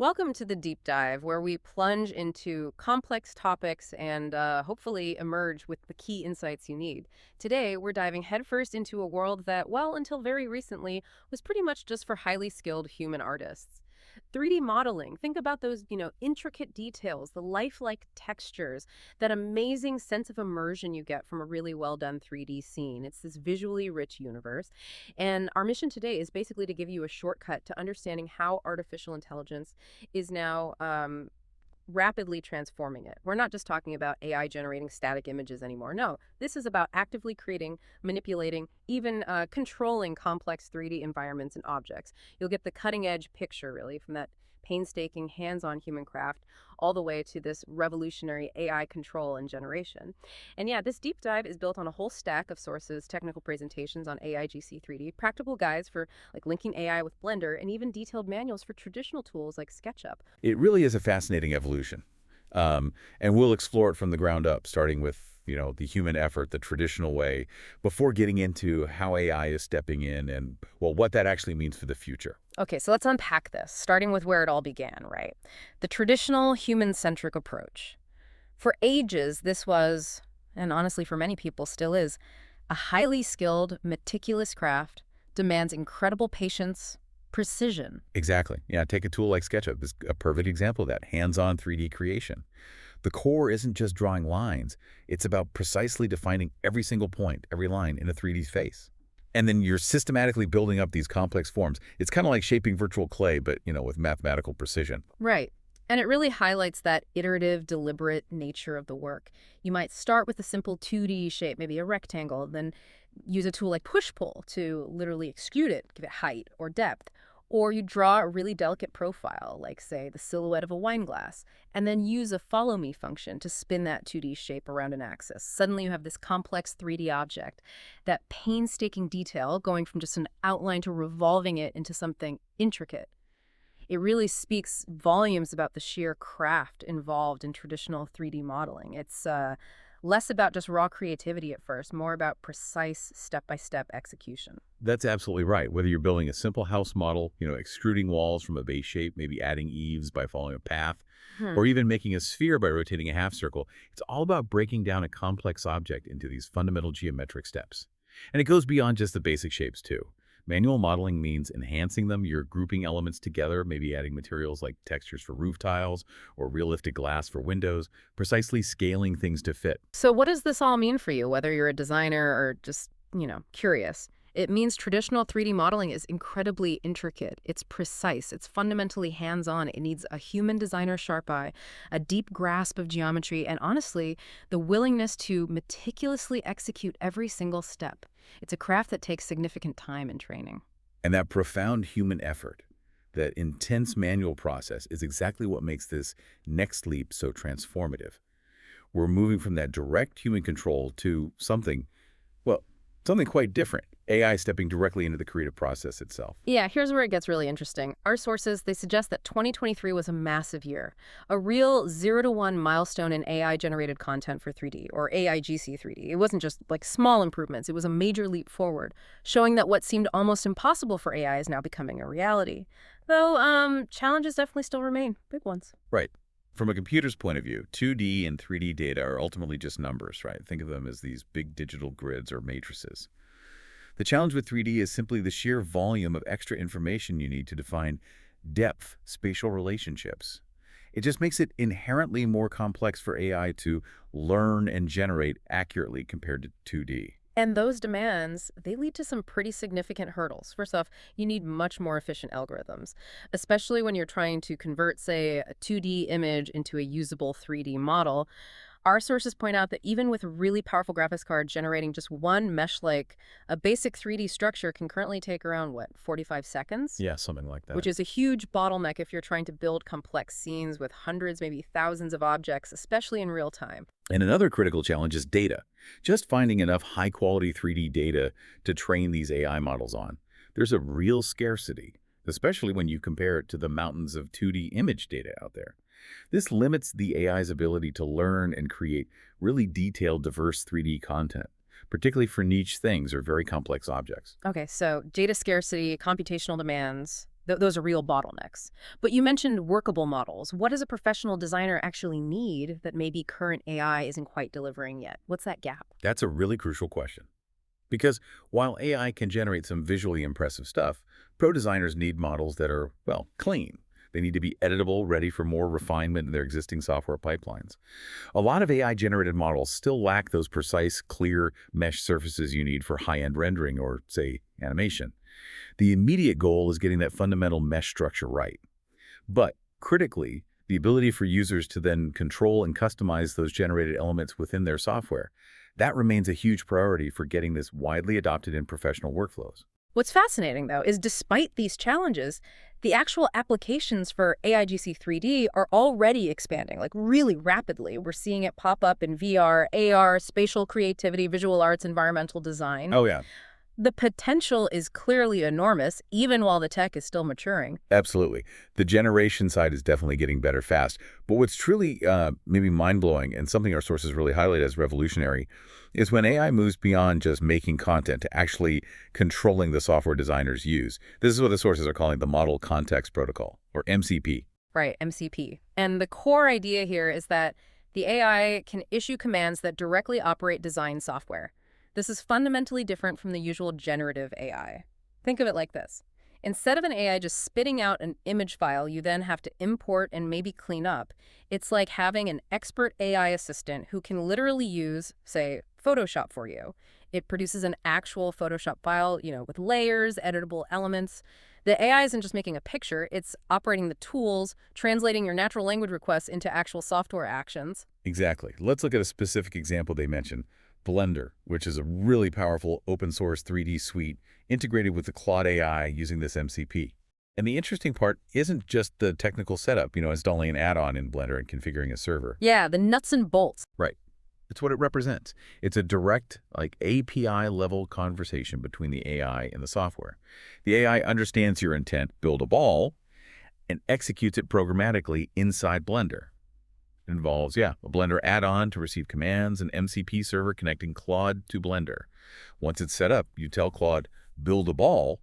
Welcome to the deep dive, where we plunge into complex topics and hopefully emerge with the key insights you need. Today, we're diving headfirst into a world that, well, until very recently, was pretty much just for highly skilled human artists. 3D modeling. Think about those, intricate details, the lifelike textures, that amazing sense of immersion you get from a really well done 3D scene. It's this visually rich universe. And our mission today is basically to give you a shortcut to understanding how artificial intelligence is now rapidly transforming it. We're not just talking about AI generating static images anymore. No, this is about actively creating, manipulating, even controlling complex 3D environments and objects. You'll get the cutting edge picture, really, from that painstaking hands on human craft all the way to this revolutionary AI control and generation. And yeah, this deep dive is built on a whole stack of sources, technical presentations on AIGC 3D, practical guides for like linking AI with Blender, and even detailed manuals for traditional tools like SketchUp. It really is a fascinating evolution. And we'll explore it from the ground up, starting with, the human effort, the traditional way, before getting into how AI is stepping in and, well, what that actually means for the future. Okay, so let's unpack this, starting with where it all began, right? The traditional human-centric approach. For ages, this was, and honestly for many people still is, a highly skilled, meticulous craft, demands incredible patience, precision. Exactly. Yeah, take a tool like SketchUp is a perfect example of that, hands-on 3D creation. The core isn't just drawing lines. It's about precisely defining every single point, every line in a 3D space. And then you're systematically building up these complex forms. It's kind of like shaping virtual clay, but, with mathematical precision. Right. And it really highlights that iterative, deliberate nature of the work. You might start with a simple 2D shape, maybe a rectangle, then use a tool like push-pull to literally extrude it, give it height or depth. Or you draw a really delicate profile, like, say, the silhouette of a wine glass, and then use a follow-me function to spin that 2D shape around an axis. Suddenly you have this complex 3D object, that painstaking detail going from just an outline to revolving it into something intricate. It really speaks volumes about the sheer craft involved in traditional 3D modeling. It's less about just raw creativity at first, more about precise step-by-step execution. That's absolutely right. Whether you're building a simple house model, extruding walls from a base shape, maybe adding eaves by following a path, Hmm. or even making a sphere by rotating a half circle, it's all about breaking down a complex object into these fundamental geometric steps. And it goes beyond just the basic shapes, too. Manual modeling means enhancing them. You're grouping elements together, maybe adding materials like textures for roof tiles or realistic glass for windows, precisely scaling things to fit. So what does this all mean for you, whether you're a designer or just, curious? It means traditional 3D modeling is incredibly intricate. It's precise. It's fundamentally hands-on. It needs a human designer sharp eye, a deep grasp of geometry, and honestly, the willingness to meticulously execute every single step. It's a craft that takes significant time and training. And that profound human effort, that intense manual process is exactly what makes this next leap so transformative. We're moving from that direct human control to something, well, something quite different. AI stepping directly into the creative process itself. Yeah, here's where it gets really interesting. Our sources, they suggest that 2023 was a massive year, a real 0 to 1 milestone in AI-generated content for 3D, or AIGC 3D. It wasn't just like small improvements, it was a major leap forward, showing that what seemed almost impossible for AI is now becoming a reality. Though, challenges definitely still remain, big ones. Right. From a computer's point of view, 2D and 3D data are ultimately just numbers, right? Think of them as these big digital grids or matrices. The challenge with 3D is simply the sheer volume of extra information you need to define depth, spatial relationships. It just makes it inherently more complex for AI to learn and generate accurately compared to 2D. And those demands, they lead to some pretty significant hurdles. First off, you need much more efficient algorithms, especially when you're trying to convert, say, a 2D image into a usable 3D model. Our sources point out that even with really powerful graphics cards generating just one mesh like a basic 3D structure can currently take around, what, 45 seconds? Yeah, something like that. Which is a huge bottleneck if you're trying to build complex scenes with hundreds, maybe thousands of objects, especially in real time. And another critical challenge is data. Just finding enough high-quality 3D data to train these AI models on. There's a real scarcity, especially when you compare it to the mountains of 2D image data out there. This limits the AI's ability to learn and create really detailed, diverse 3D content, particularly for niche things or very complex objects. Okay, so data scarcity, computational demands, Those are real bottlenecks. But you mentioned workable models. What does a professional designer actually need that maybe current AI isn't quite delivering yet? What's that gap? That's a really crucial question. Because while AI can generate some visually impressive stuff, pro designers need models that are, well, clean. They need to be editable, ready for more refinement in their existing software pipelines. A lot of AI-generated models still lack those precise, clear mesh surfaces you need for high-end rendering or, say, animation. The immediate goal is getting that fundamental mesh structure right. But critically, the ability for users to then control and customize those generated elements within their software, that remains a huge priority for getting this widely adopted in professional workflows. What's fascinating, though, is despite these challenges, the actual applications for AIGC 3D are already expanding, like really rapidly. We're seeing it pop up in VR, AR, spatial creativity, visual arts, environmental design. Oh, yeah. The potential is clearly enormous, even while the tech is still maturing. Absolutely. The generation side is definitely getting better fast. But what's truly maybe mind-blowing and something our sources really highlight as revolutionary is when AI moves beyond just making content to actually controlling the software designers use. This is what the sources are calling the Model Context Protocol, or MCP. Right, MCP. And the core idea here is that the AI can issue commands that directly operate design software. This is fundamentally different from the usual generative AI. Think of it like this. Instead of an AI just spitting out an image file you then have to import and maybe clean up, it's like having an expert AI assistant who can literally use, say, Photoshop for you. It produces an actual Photoshop file, with layers, editable elements. The AI isn't just making a picture, it's operating the tools, translating your natural language requests into actual software actions. Exactly. Let's look at a specific example they mentioned. Blender, which is a really powerful open-source 3D suite integrated with the Claude AI using this MCP. And the interesting part isn't just the technical setup, installing an add-on in Blender and configuring a server. Yeah, the nuts and bolts. Right. It's what it represents. It's a direct, API-level conversation between the AI and the software. The AI understands your intent, build a ball, and executes it programmatically inside Blender. It involves, a Blender add-on to receive commands, an MCP server connecting Claude to Blender. Once it's set up, you tell Claude, build a ball,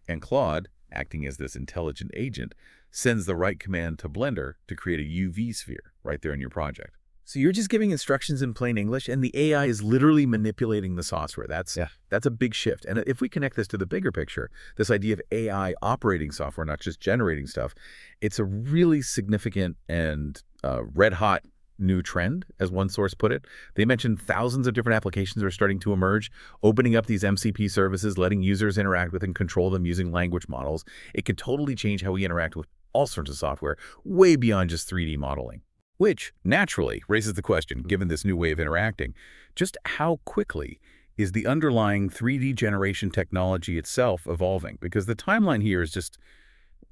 and Claude, acting as this intelligent agent, sends the right command to Blender to create a UV sphere right there in your project. So you're just giving instructions in plain English, and the AI is literally manipulating the software. That's a big shift. And if we connect this to the bigger picture, this idea of AI operating software, not just generating stuff, it's a really significant and red-hot new trend, as one source put it. They mentioned thousands of different applications are starting to emerge, opening up these MCP services, letting users interact with and control them using language models. It could totally change how we interact with all sorts of software, way beyond just 3D modeling. Which, naturally, raises the question, given this new way of interacting, just how quickly is the underlying 3D generation technology itself evolving? Because the timeline here is just,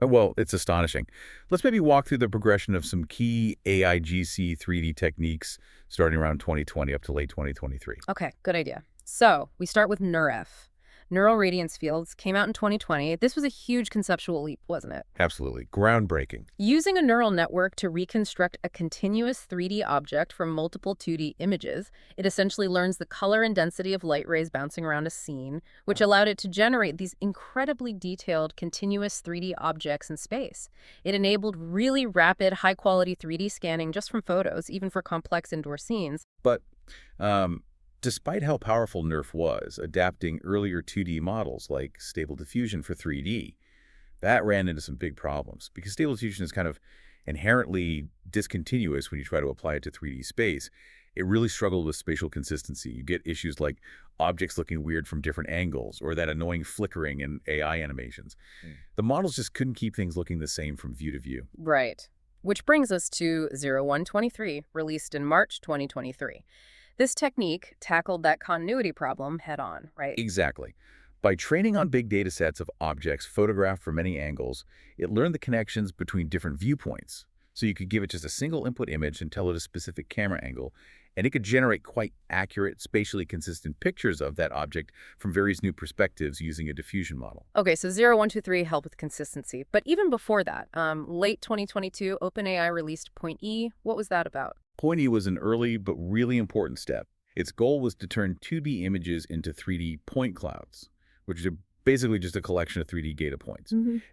well, it's astonishing. Let's maybe walk through the progression of some key AIGC 3D techniques starting around 2020 up to late 2023. Okay, good idea. So we start with NeRF. Neural radiance fields came out in 2020. This was a huge conceptual leap, wasn't it? Absolutely. Groundbreaking. Using a neural network to reconstruct a continuous 3D object from multiple 2D images, it essentially learns the color and density of light rays bouncing around a scene, which allowed it to generate these incredibly detailed continuous 3D objects in space. It enabled really rapid, high-quality 3D scanning just from photos, even for complex indoor scenes. But despite how powerful NeRF was, adapting earlier 2D models like Stable Diffusion for 3D, that ran into some big problems because Stable Diffusion is kind of inherently discontinuous when you try to apply it to 3D space. It really struggled with spatial consistency. You get issues like objects looking weird from different angles or that annoying flickering in AI animations. The models just couldn't keep things looking the same from view to view. Right. Which brings us to 0123, released in March 2023. This technique tackled that continuity problem head-on, right? Exactly. By training on big data sets of objects photographed from many angles, it learned the connections between different viewpoints. So you could give it just a single input image and tell it a specific camera angle, and it could generate quite accurate, spatially consistent pictures of that object from various new perspectives using a diffusion model. Okay, so 0123 helped with consistency. But even before that, late 2022, OpenAI released Point E. What was that about? Point E was an early but really important step. Its goal was to turn 2D images into 3D point clouds, which is Basically just a collection of 3D data points.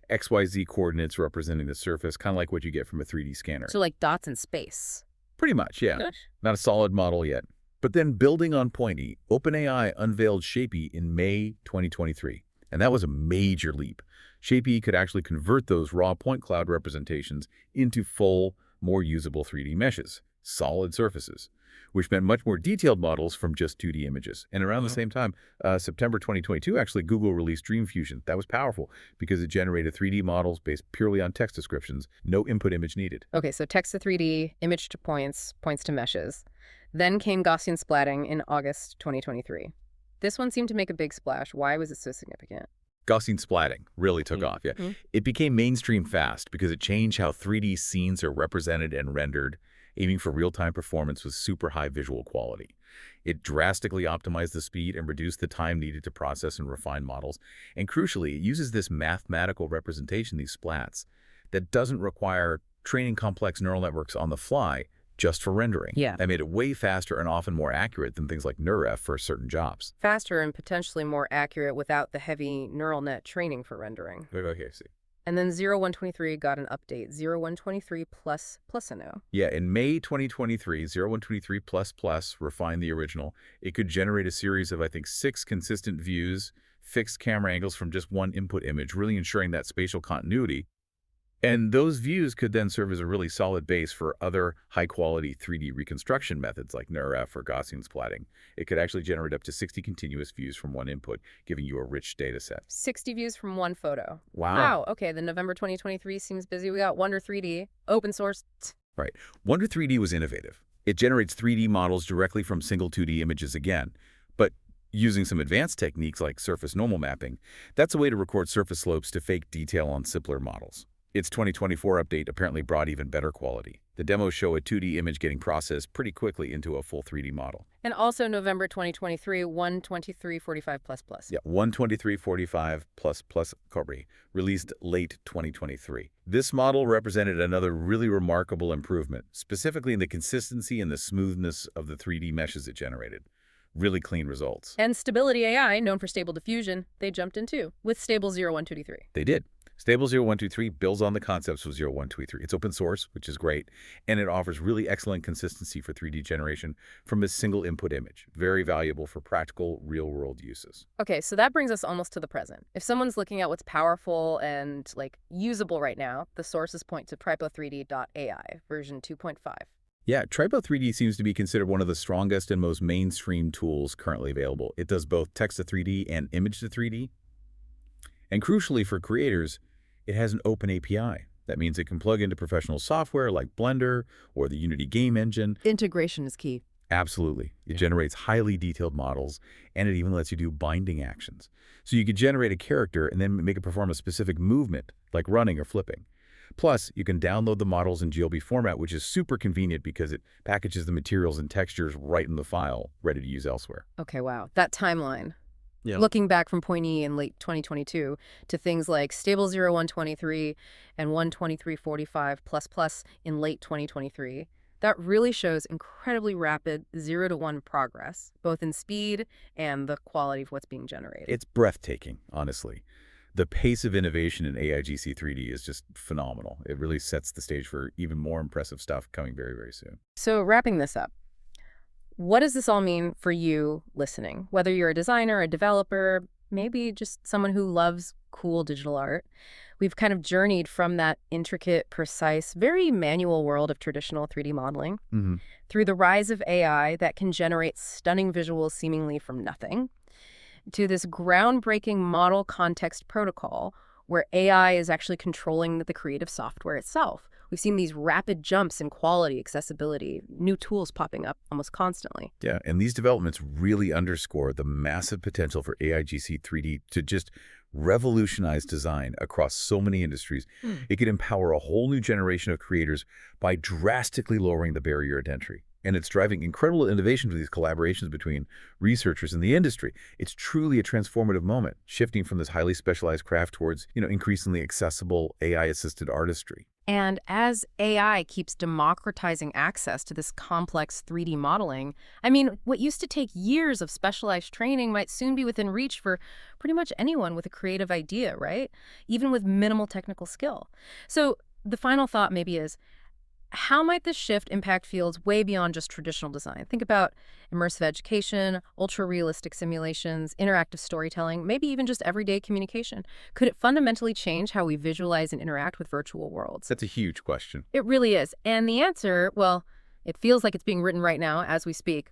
XYZ coordinates representing the surface, kind of like what you get from a 3D scanner. So like dots in space. Pretty much, yeah. Gosh. Not a solid model yet. But then building on Point E, OpenAI unveiled Shap-E in May 2023. And that was a major leap. Shap-E could actually convert those raw point cloud representations into full, more usable 3D meshes, solid surfaces, which meant much more detailed models from just 2D images. And around the same time, September 2022, actually, Google released DreamGaussian. That was powerful because it generated 3D models based purely on text descriptions, no input image needed. Okay, so text to 3D, image to points, points to meshes. Then came Gaussian splatting in August 2023. This one seemed to make a big splash. Why was it so significant? Gaussian splatting really took off, yeah. It became mainstream fast because it changed how 3D scenes are represented and rendered, aiming for real-time performance with super high visual quality. It drastically optimized the speed and reduced the time needed to process and refine models. And crucially, it uses this mathematical representation, these splats, that doesn't require training complex neural networks on the fly just for rendering. Yeah. That made it way faster and often more accurate than things like NeRF for certain jobs. Faster and potentially more accurate without the heavy neural net training for rendering. Okay, see. And then 0123 got an update, 0123 plus a no. Yeah, in May 2023, 0123++ refined the original. It could generate a series of, I think, 6 consistent views, fixed camera angles from just one input image, really ensuring that spatial continuity. And those views could then serve as a really solid base for other high-quality 3D reconstruction methods like NeRF or Gaussian splatting. It could actually generate up to 60 continuous views from one input, giving you a rich data set. 60 views from one photo. Wow. Okay, then November 2023 seems busy. We got Wonder 3D, open source. Right. Wonder 3D was innovative. It generates 3D models directly from single 2D images again, but using some advanced techniques like surface normal mapping, that's a way to record surface slopes to fake detail on simpler models. Its 2024 update apparently brought even better quality. The demos show a 2D image getting processed pretty quickly into a full 3D model. And also November 2023, 12345++. Yeah, 12345++ Cobri, released late 2023. This model represented another really remarkable improvement, specifically in the consistency and the smoothness of the 3D meshes it generated. Really clean results. And Stability AI, known for stable diffusion, they jumped in too, with stable 0123. They did. Stable 0123 builds on the concepts of 0123. It's open source, which is great, and it offers really excellent consistency for 3D generation from a single input image. Very valuable for practical, real-world uses. Okay, so that brings us almost to the present. If someone's looking at what's powerful and usable right now, the sources point to Tripo3D.ai, version 2.5. Yeah, Tripo3D seems to be considered one of the strongest and most mainstream tools currently available. It does both text to 3D and image to 3D. And crucially for creators, it has an open API. That means it can plug into professional software like Blender or the Unity game engine. Integration is key. Absolutely. It generates highly detailed models, and it even lets you do binding actions. So you could generate a character and then make it perform a specific movement, like running or flipping. Plus, you can download the models in GLB format, which is super convenient because it packages the materials and textures right in the file, ready to use elsewhere. Okay, wow. That timeline. Yeah. Looking back from Point E in late 2022 to things like stable 0123 and 12345++ in late 2023, that really shows incredibly rapid 0 to 1 progress, both in speed and the quality of what's being generated. It's breathtaking, honestly. The pace of innovation in AIGC 3D is just phenomenal. It really sets the stage for even more impressive stuff coming very, very soon. So wrapping this up, what does this all mean for you listening? Whether you're a designer, a developer, maybe just someone who loves cool digital art, we've kind of journeyed from that intricate, precise, very manual world of traditional 3D modeling through the rise of AI that can generate stunning visuals seemingly from nothing, to this groundbreaking model context protocol where AI is actually controlling the creative software itself. We've seen these rapid jumps in quality, accessibility, new tools popping up almost constantly. Yeah, and these developments really underscore the massive potential for AIGC 3D to just revolutionize design across so many industries. It could empower a whole new generation of creators by drastically lowering the barrier to entry. And it's driving incredible innovation with these collaborations between researchers and the industry. It's truly a transformative moment, shifting from this highly specialized craft towards, increasingly accessible AI-assisted artistry. And as AI keeps democratizing access to this complex 3D modeling, I mean, what used to take years of specialized training might soon be within reach for pretty much anyone with a creative idea, right? Even with minimal technical skill. So the final thought maybe is, how might this shift impact fields way beyond just traditional design? Think about immersive education, ultra-realistic simulations, interactive storytelling, maybe even just everyday communication. Could it fundamentally change how we visualize and interact with virtual worlds? That's a huge question. It really is. And the answer, well, it feels like it's being written right now as we speak.